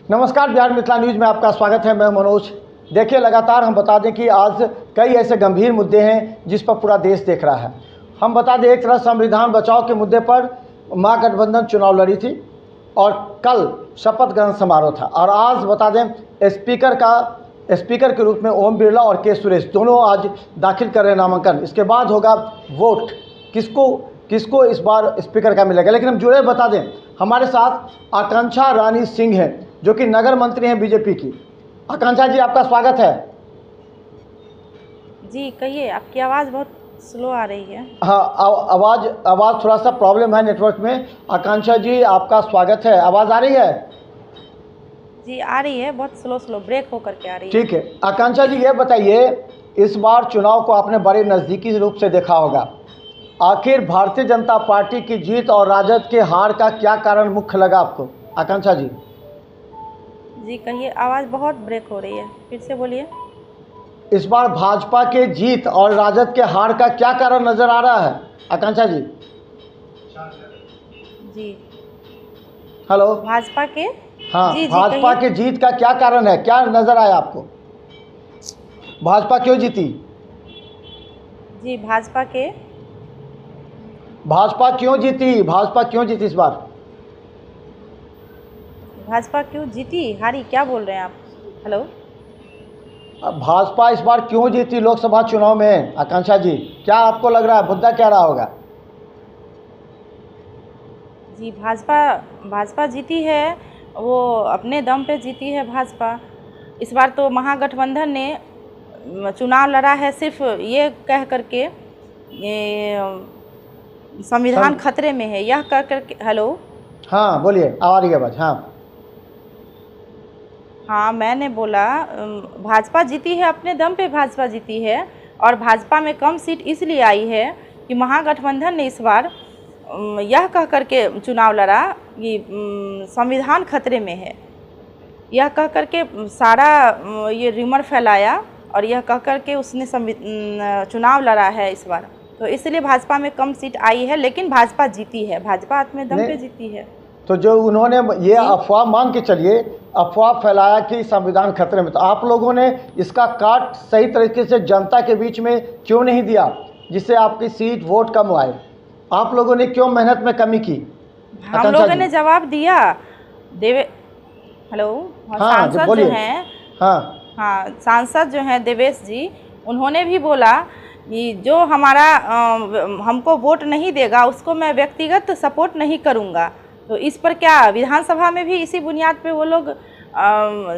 नमस्कार, बिहार मिथिला न्यूज़ में आपका स्वागत है। मैं मनोज। देखिए, लगातार हम बता दें कि आज कई ऐसे गंभीर मुद्दे हैं जिस पर पूरा देश देख रहा है। हम बता दें, एक तरफ संविधान बचाओ के मुद्दे पर महागठबंधन चुनाव लड़ी थी और कल शपथ ग्रहण समारोह था। और आज बता दें, स्पीकर के रूप में ओम बिरला और के सुरेश दोनों आज दाखिल कर रहे हैं नामांकन। इसके बाद होगा वोट, किसको इस बार स्पीकर का मिलेगा। लेकिन हम जुड़े बता दें, हमारे साथ आकांक्षा रानी सिंह हैं जो कि नगर मंत्री हैं बीजेपी की। आकांक्षा जी, आपका स्वागत है। जी कहिए, आपकी आवाज़ बहुत स्लो आ रही है। हाँ, आवाज़ थोड़ा सा प्रॉब्लम है नेटवर्क में। आकांक्षा जी, आपका स्वागत है। आवाज़ आ रही है? जी आ रही है, बहुत स्लो ब्रेक होकर के आ रही है। ठीक है। आकांक्षा जी, ये बताइए, इस बार चुनाव को आपने बड़े नज़दीकी रूप से देखा होगा। आखिर भारतीय जनता पार्टी की जीत और राजद के हार का क्या कारण मुख्य लगा आपको? आकांक्षा जी जी कहिए, आवाज़ बहुत ब्रेक हो रही है, फिर से बोलिए। इस बार भाजपा के जीत और राजद के हार का क्या कारण नजर आ रहा है? आकांक्षा जी जी हेलो। भाजपा के हाँ, जी भाजपा के जीत का क्या कारण है, क्या नजर आया आपको? भाजपा क्यों जीती? जी भाजपा क्यों जीती इस बार? भाजपा क्यों जीती, हारी, क्या बोल रहे हैं आप? हेलो। भाजपा इस बार क्यों जीती लोकसभा चुनाव में? आकांक्षा जी, क्या आपको लग रहा है, मुद्दा क्या रहा होगा? जी भाजपा जीती है, वो अपने दम पे जीती है भाजपा। इस बार तो महागठबंधन ने चुनाव लड़ा है सिर्फ ये कह करके संविधान खतरे में है, यह कह करके। हेलो। हाँ बोलिए, आ रही है आवाज़। हाँ, मैंने बोला भाजपा जीती है, अपने दम पे भाजपा जीती है। और भाजपा में कम सीट इसलिए आई है कि महागठबंधन ने इस बार यह कह करके चुनाव लड़ा कि संविधान खतरे में है। यह कह करके सारा ये र्यूमर फैलाया और यह कह करके उसने चुनाव लड़ा है इस बार। तो इसलिए भाजपा में कम सीट आई है, लेकिन भाजपा जीती है, भाजपा अपने दम पे जीती है। तो जो उन्होंने ये अफवाह मान के चलिए, अफवाह फैलाया कि संविधान खतरे में, तो आप लोगों ने इसका काट सही तरीके से जनता के बीच में क्यों नहीं दिया, जिससे आपकी सीट वोट कम आए? आप लोगों ने क्यों मेहनत में कमी की? हम लोगों ने जवाब दिया। हेलो। सांसद जो हैं, हाँ सांसद जो हैं देवेश जी, उन्होंने भी बोला कि जो हमारा हमको वोट नहीं देगा उसको मैं व्यक्तिगत सपोर्ट नहीं करूँगा। तो इस पर क्या विधानसभा में भी इसी बुनियाद पे वो लोग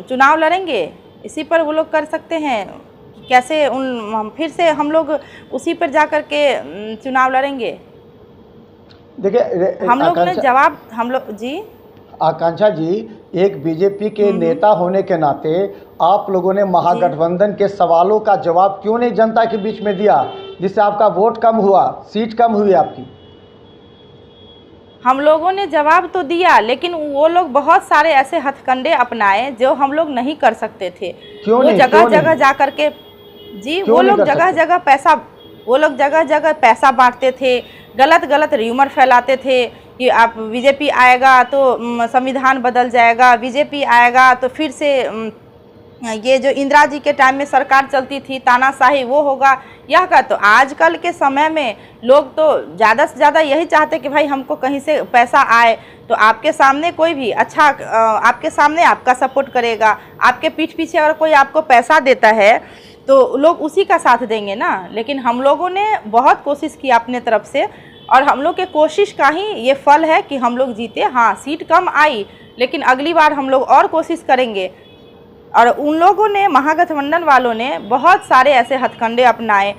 चुनाव लड़ेंगे? इसी पर वो लोग कर सकते हैं? कैसे फिर से हम लोग उसी पर जा कर के चुनाव लड़ेंगे? देखिए, हम लोग ने जवाब जी। आकांक्षा जी, एक बीजेपी के नेता होने के नाते आप लोगों ने महागठबंधन के सवालों का जवाब क्यों नहीं जनता के बीच में दिया, जिससे आपका वोट कम हुआ, सीट कम हुई आपकी? हम लोगों ने जवाब तो दिया, लेकिन वो लोग बहुत सारे ऐसे हथकंडे अपनाए जो हम लोग नहीं कर सकते थे। क्यों वो नहीं? जगह जगह जा करके जी, वो लोग जगह जगह पैसा बांटते थे, गलत र्यूमर फैलाते थे कि आप बीजेपी आएगा तो संविधान बदल जाएगा, बीजेपी आएगा तो फिर से ये जो इंदिरा जी के टाइम में सरकार चलती थी तानाशाही वो होगा, यह का। तो आजकल के समय में लोग तो ज़्यादा से ज़्यादा यही चाहते कि भाई हमको कहीं से पैसा आए, तो आपके सामने कोई भी अच्छा आपके सामने आपका सपोर्ट करेगा। आपके पीठ पीछे अगर कोई आपको पैसा देता है तो लोग उसी का साथ देंगे ना। लेकिन हम लोगों ने बहुत कोशिश की अपने तरफ से, और हम लोग के कोशिश का ही ये फल है कि हम लोग जीते। हाँ, सीट कम आई, लेकिन अगली बार हम लोग और कोशिश करेंगे। और उन लोगों ने, महागठबंधन वालों ने बहुत सारे ऐसे हथकंडे अपनाए।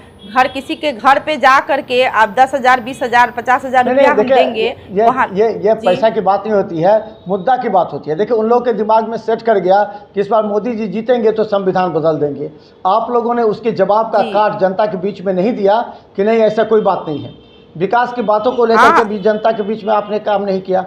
किसी के घर पे जा करके आप 10,000, 20,000, 50,000 रुपया हम देंगे। ये पैसा की बात नहीं होती है, मुद्दा की बात होती है। देखिए, उन लोगों के दिमाग में सेट कर गया कि इस बार मोदी जी जीतेंगे तो संविधान बदल देंगे। आप लोगों ने उसके जवाब का काट जनता के बीच में नहीं दिया कि नहीं, ऐसा कोई बात नहीं है। विकास की बातों को लेकर के भी जनता के बीच में आपने काम नहीं किया।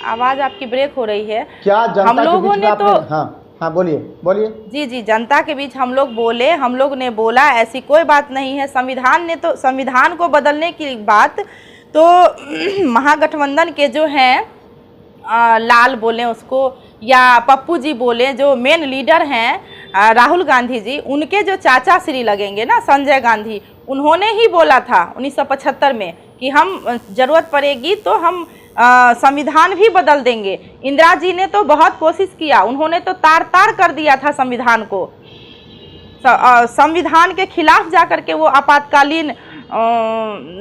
आवाज़ आपकी ब्रेक हो रही है। क्या जनता हम लोगों के बीच में ने तो हाँ बोलिए। जी, जनता के बीच हम लोग बोले, हम लोग ने बोला ऐसी कोई बात नहीं है। संविधान को बदलने की बात तो महागठबंधन के जो हैं लाल बोलें उसको या पप्पू जी बोलें, जो मेन लीडर हैं राहुल गांधी जी, उनके जो चाचा श्री लगेंगे ना संजय गांधी, उन्होंने ही बोला था 1975 में कि हम ज़रूरत पड़ेगी तो हम संविधान भी बदल देंगे। इंदिरा जी ने तो बहुत कोशिश किया, उन्होंने तो तार तार कर दिया था संविधान को। संविधान के खिलाफ जा कर के वो आपातकालीन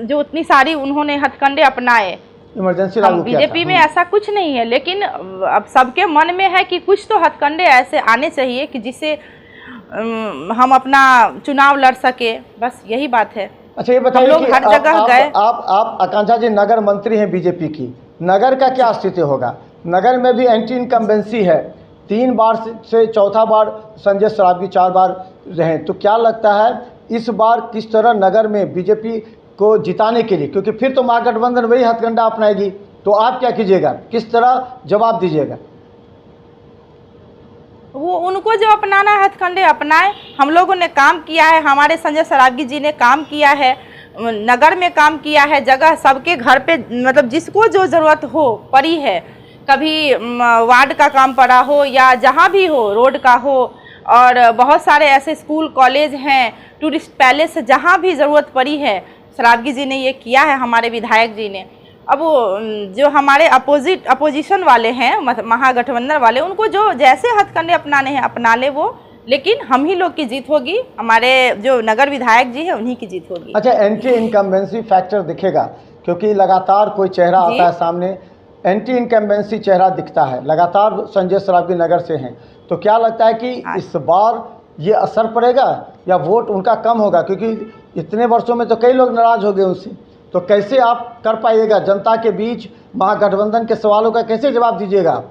जो उतनी सारी उन्होंने हथकंडे अपनाए, इमरजेंसी लागू किया था। बीजेपी में ऐसा कुछ नहीं है, लेकिन अब सबके मन में है कि कुछ तो हथकंडे ऐसे आने चाहिए कि जिससे हम अपना चुनाव लड़ सके, बस यही बात है। अच्छा, ये बताइए लोग कि हर जगह गए। आप आकांक्षा जी नगर मंत्री हैं बीजेपी की, नगर का क्या स्थिति होगा? नगर में भी एंटी इनकम्बेंसी है, 3 बार से चौथा बार संजय सरावगी 4 बार रहे, तो क्या लगता है इस बार किस तरह नगर में बीजेपी को जिताने के लिए, क्योंकि फिर तो महागठबंधन वही हथकंडा अपनाएगी, तो आप क्या कीजिएगा, किस तरह जवाब दीजिएगा? वो उनको जो अपनाना है हथकंडे अपनाए। हम लोगों ने काम किया है, हमारे संजय सरावगी जी ने काम किया है, नगर में काम किया है, जगह सबके घर पे मतलब जिसको जो ज़रूरत हो पड़ी है, कभी वार्ड का काम पड़ा हो या जहाँ भी हो, रोड का हो, और बहुत सारे ऐसे स्कूल कॉलेज हैं, टूरिस्ट पैलेस, जहाँ भी ज़रूरत पड़ी है सरावगी जी ने ये किया है, हमारे विधायक जी ने। अब वो जो हमारे अपोजिशन वाले हैं, महागठबंधन वाले, उनको जो जैसे हथकंडे अपनाने हैं अपना ले वो, लेकिन हम ही लोग की जीत होगी, हमारे जो नगर विधायक जी हैं उन्हीं की जीत होगी। अच्छा, एंटी इनकम्बेंसी फैक्टर दिखेगा क्योंकि लगातार कोई चेहरा आता है सामने, एंटी इनकम्बेंसी चेहरा दिखता है, लगातार संजय सरावगी नगर से हैं, तो क्या लगता है कि इस बार ये असर पड़ेगा या वोट उनका कम होगा? क्योंकि इतने वर्षों में तो कई लोग नाराज हो गए उनसे, तो कैसे आप कर पाइएगा जनता के बीच महागठबंधन के सवालों का कैसे जवाब दीजिएगा आप?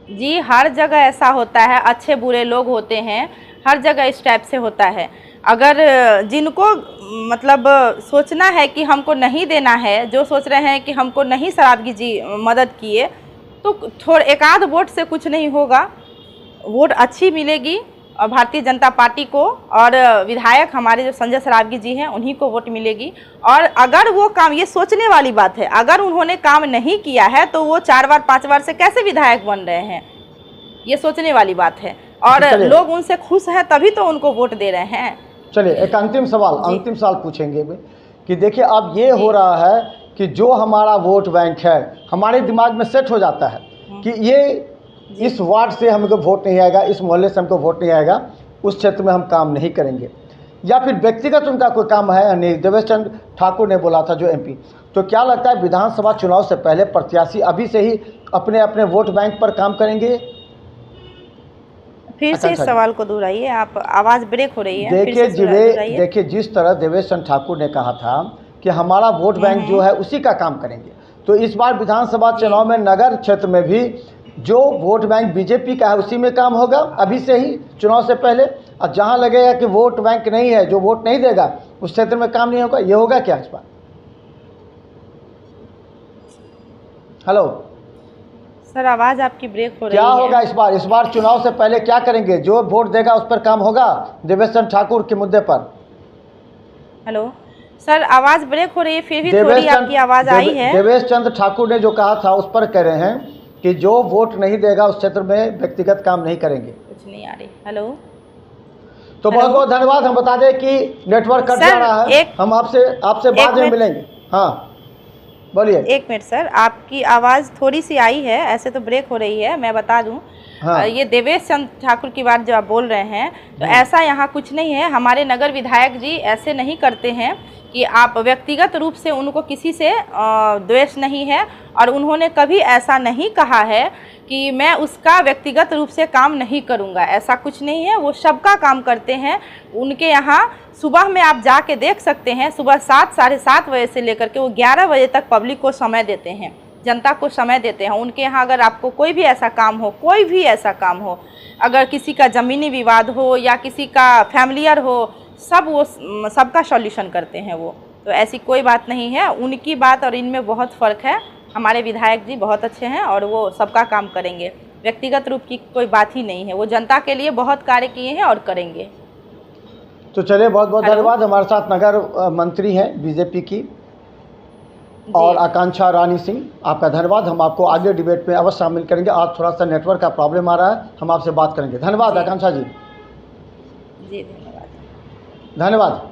जी, हर जगह ऐसा होता है, अच्छे बुरे लोग होते हैं, हर जगह इस टाइप से होता है। अगर जिनको मतलब सोचना है कि हमको नहीं देना है, जो सोच रहे हैं कि हमको नहीं सरावगी जी मदद किए, तो थोड़ा एक आध वोट से कुछ नहीं होगा, वोट अच्छी मिलेगी और भारतीय जनता पार्टी को, और विधायक हमारे जो संजय सरावगी जी हैं उन्हीं को वोट मिलेगी। और अगर वो काम, ये सोचने वाली बात है, अगर उन्होंने काम नहीं किया है तो वो 4 बार 5 बार से कैसे विधायक बन रहे हैं, ये सोचने वाली बात है। और लोग उनसे खुश हैं तभी तो उनको वोट दे रहे हैं। चलिए, एक अंतिम सवाल पूछेंगे कि देखिए अब ये हो रहा है कि जो हमारा वोट बैंक है, हमारे दिमाग में सेट हो जाता है कि ये इस वार्ड से हमको वोट नहीं आएगा, इस मोहल्ले से हमको वोट नहीं आएगा, उस क्षेत्र में हम काम नहीं करेंगे, या फिर व्यक्तिगत उनका कोई काम है नहीं। देवेश चंद्र ठाकुर ने बोला था जो एमपी, तो क्या लगता है विधानसभा चुनाव से पहले प्रत्याशी अभी से ही अपने अपने वोट बैंक पर काम करेंगे? फिर से इस सवाल को दोहराइए, आप आवाज़ ब्रेक हो रही है। देखिए जिस तरह देवेश चंद्र ठाकुर ने कहा था कि हमारा वोट बैंक जो है उसी का काम करेंगे, तो इस बार विधानसभा चुनाव में नगर क्षेत्र में भी जो वोट बैंक बीजेपी का है उसी में काम होगा अभी से ही चुनाव से पहले, और जहां लगेगा कि वोट बैंक नहीं है, जो वोट नहीं देगा उस क्षेत्र में काम नहीं होगा, ये होगा क्या इस बार? हेलो सर, आवाज़ आपकी ब्रेक हो रही है। क्या होगा इस बार चुनाव से पहले क्या करेंगे? जो वोट देगा उस पर काम होगा देवेश चंद्र ठाकुर के मुद्दे पर? हेलो सर, आवाज़ ब्रेक हो रही है, फिर भी थोड़ी आपकी आवाज़ आई है। देवेश चंद्र ठाकुर ने जो कहा था उस पर कह रहे हैं कि जो वोट नहीं देगा उस क्षेत्र में व्यक्तिगत काम नहीं करेंगे। कुछ नहीं आ रही। हेलो, तो बहुत बहुत धन्यवाद। हम बता दें कि नेटवर्क कट जा रहा है, हम आपसे बाद में मिलेंगे। हाँ बोलिए। एक मिनट सर, आपकी आवाज़ थोड़ी सी आई है, ऐसे तो ब्रेक हो रही है, मैं बता दूं। हाँ। ये देवेश चंद्र ठाकुर की बात जो आप बोल रहे हैं, तो ऐसा यहाँ कुछ नहीं है। हमारे नगर विधायक जी ऐसे नहीं करते हैं कि आप व्यक्तिगत रूप से उनको किसी से द्वेष नहीं है, और उन्होंने कभी ऐसा नहीं कहा है कि मैं उसका व्यक्तिगत रूप से काम नहीं करूंगा, ऐसा कुछ नहीं है। वो सबका काम करते हैं। उनके यहाँ सुबह में आप जाके देख सकते हैं, सुबह 7 साढ़े 7 बजे से लेकर के वो 11 बजे तक पब्लिक को समय देते हैं, जनता को समय देते हैं। उनके यहाँ अगर आपको कोई भी ऐसा काम हो, कोई भी ऐसा काम हो, अगर किसी का ज़मीनी विवाद हो या किसी का फैमिलियर हो, वो सबका सॉल्यूशन करते हैं वो। तो ऐसी कोई बात नहीं है। उनकी बात और इनमें बहुत फ़र्क है। हमारे विधायक जी बहुत अच्छे हैं और वो सबका काम करेंगे, व्यक्तिगत रूप की कोई बात ही नहीं है। वो जनता के लिए बहुत कार्य किए हैं और करेंगे। तो चलिए, बहुत बहुत धन्यवाद। हमारे साथ नगर मंत्री हैं बीजेपी की और आकांक्षा रानी सिंह, आपका धन्यवाद। हम आपको आगे डिबेट में अवश्य शामिल करेंगे। आज थोड़ा सा नेटवर्क का प्रॉब्लम आ रहा है, हम आपसे बात करेंगे। धन्यवाद आकांक्षा जी। जी धन्यवाद। धन्यवाद।